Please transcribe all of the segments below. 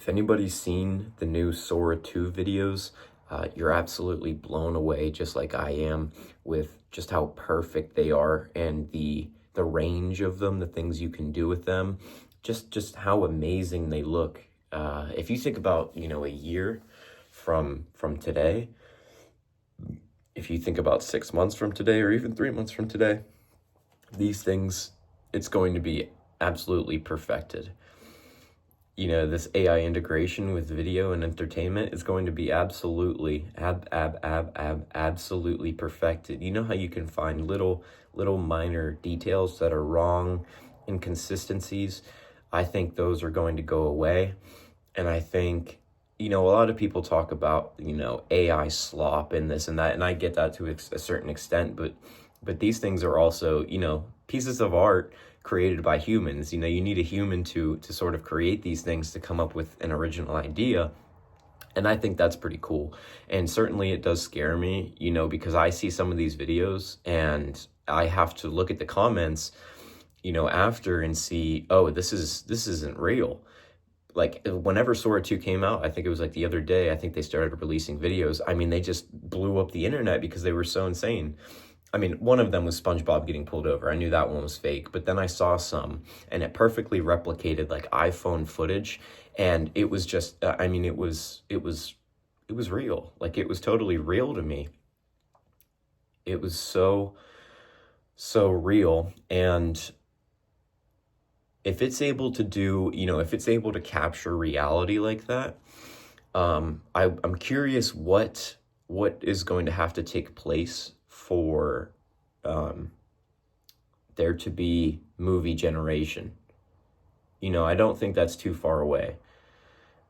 If anybody's seen the new Sora 2 videos, you're absolutely blown away, just like I am, with just how perfect they are and the range of them, the things you can do with them, just how amazing they look. If you think about, a year from today, if you think about 6 months from today, or even 3 months from today, these things, it's going to be absolutely perfected. This AI integration with video and entertainment is going to be absolutely perfected. You know how you can find little minor details that are wrong, inconsistencies? I think those are going to go away. And I think, a lot of people talk about, AI slop and this and that, and I get that to a certain extent, but these things are also, pieces of art created by humans. You need a human to sort of create these things, to come up with an original idea. And I think that's pretty cool. And certainly it does scare me, because I see some of these videos and I have to look at the comments, after and see, oh, this isn't real. Like, whenever Sora 2 came out, I think it was like the other day, I think they started releasing videos. I mean, they just blew up the internet because they were so insane. I mean, one of them was SpongeBob getting pulled over. I knew that one was fake, but then I saw some, and it perfectly replicated like iPhone footage, and it was just, it was real. Like, it was totally real to me. It was so real, and if it's able to do, if it's able to capture reality like that, I'm curious what is going to have to take place for there to be movie generation. I don't think that's too far away.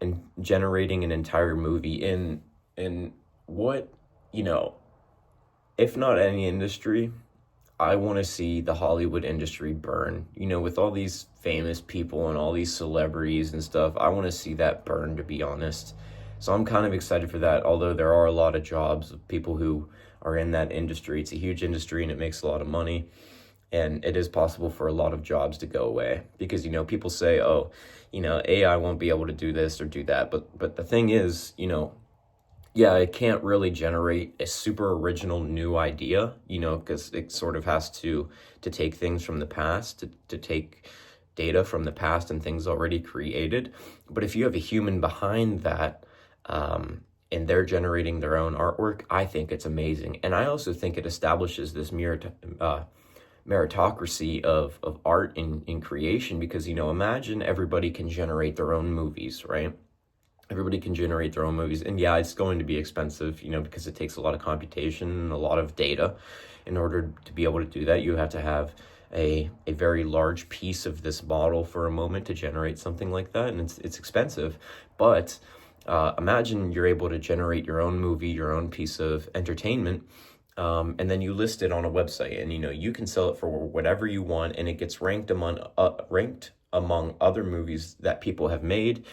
And generating an entire movie in what, if not any industry, I want to see the Hollywood industry burn. With all these famous people and all these celebrities and stuff, I want to see that burn, to be honest. So I'm kind of excited for that, although there are a lot of jobs of people who are in that industry. It's a huge industry and it makes a lot of money. And it is possible for a lot of jobs to go away because, people say, oh, AI won't be able to do this or do that. But the thing is, yeah, it can't really generate a super original new idea, because it sort of has to take things from the past, to take data from the past and things already created. But if you have a human behind that, and they're generating their own artwork, I think it's amazing. And I also think it establishes this meritocracy of art in creation, because, imagine everybody can generate their own movies, right? Everybody can generate their own movies. And yeah, it's going to be expensive, because it takes a lot of computation and a lot of data. In order to be able to do that, you have to have a very large piece of this model for a moment to generate something like that. And it's expensive. But imagine you're able to generate your own movie, your own piece of entertainment, and then you list it on a website, and you can sell it for whatever you want, and it gets ranked among other movies that people have made.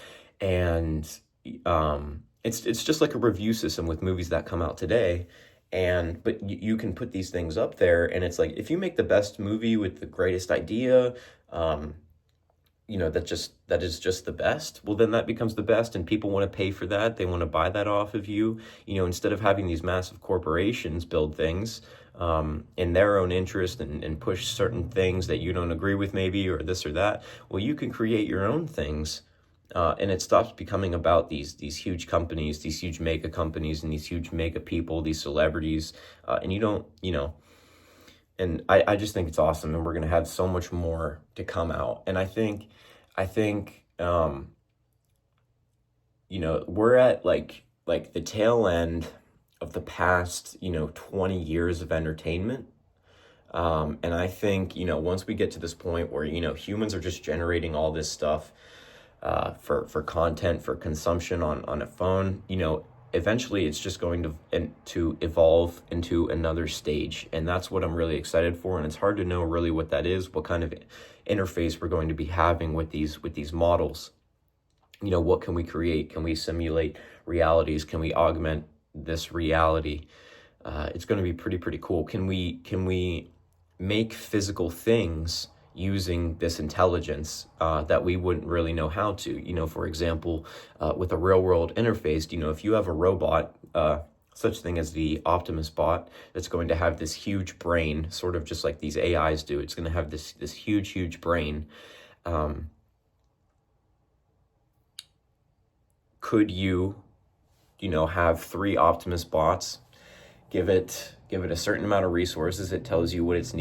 And it's just like a review system with movies that come out today. But you can put these things up there, and it's like, if you make the best movie with the greatest idea, that is just the best, well, then that becomes the best, and people want to pay for that. They want to buy that off of you, instead of having these massive corporations build things in their own interest and push certain things that you don't agree with, maybe, or this or that. Well, you can create your own things. And it stops becoming about these huge companies, these huge mega companies, and these huge mega people, these celebrities. And you don't, and I just think it's awesome. And we're going to have so much more to come out. And I think, we're at like the tail end of the past, 20 years of entertainment. And I think, once we get to this point where, humans are just generating all this stuff, for content, for consumption on a phone, eventually it's just going to evolve into another stage. And that's what I'm really excited for. And it's hard to know really what that is, what kind of interface we're going to be having with these models. What can we create? Can we simulate realities? Can we augment this reality? It's going to be pretty cool. Can we make physical things, using this intelligence that we wouldn't really know how to. For example, with a real world interface, if you have a robot, such thing as the Optimus bot, that's going to have this huge brain, sort of just like these AIs do. It's going to have this huge brain. Could you, have 3 Optimus bots, give it a certain amount of resources, it tells you what it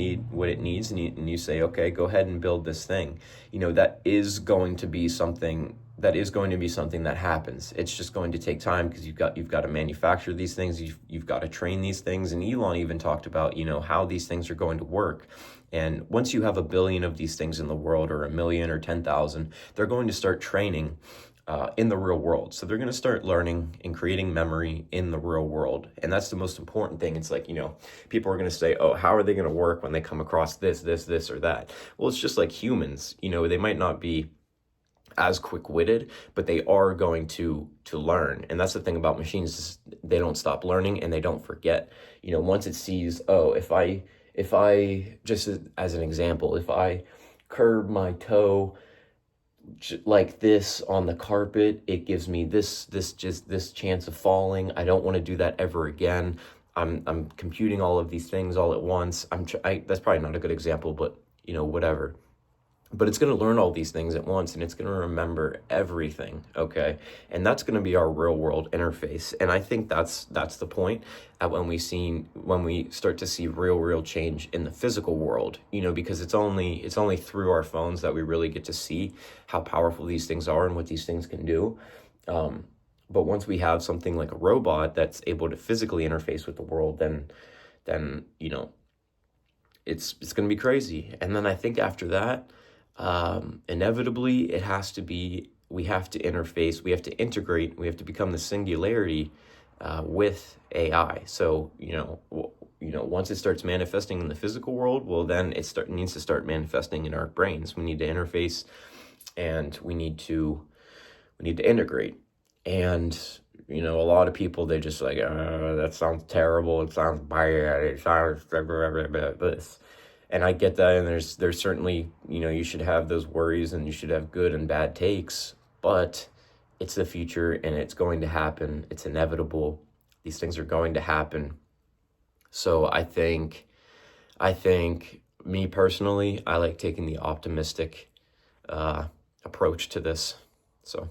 needs, and you say, okay, go ahead and build this thing. That is going to be something that happens. It's just going to take time, because you've got to manufacture these things, you've got to train these things. And Elon even talked about, how these things are going to work. And once you have 1 billion of these things in the world, or 1 million or 10,000, they're going to start training in the real world. So they're going to start learning and creating memory in the real world. And that's the most important thing. It's like, people are going to say, oh, how are they going to work when they come across this, or that? Well, it's just like humans. They might not be as quick-witted, but they are going to learn. And that's the thing about machines, is they don't stop learning and they don't forget. Once it sees, oh, if I just as an example, if I curb my toe like this on the carpet, it gives me this chance of falling. I don't want to do that ever again. I'm computing all of these things all at once. That's probably not a good example, but whatever. But it's going to learn all these things at once, and it's going to remember everything, okay? And that's going to be our real world interface. And I think that's the point at when we start to see real change in the physical world, because it's only through our phones that we really get to see how powerful these things are and what these things can do. But once we have something like a robot that's able to physically interface with the world, then it's going to be crazy. And then I think after that, inevitably we have to interface, we have to integrate, we have to become the singularity with AI. So once it starts manifesting in the physical world, well, then it needs to start manifesting in our brains. We need to interface, and we need to integrate. And a lot of people, they just like, that sounds terrible, it sounds bad, it sounds this. And I get that, and there's certainly, you should have those worries, and you should have good and bad takes, but it's the future, and it's going to happen. It's inevitable. These things are going to happen. So I think me personally, I like taking the optimistic approach to this. So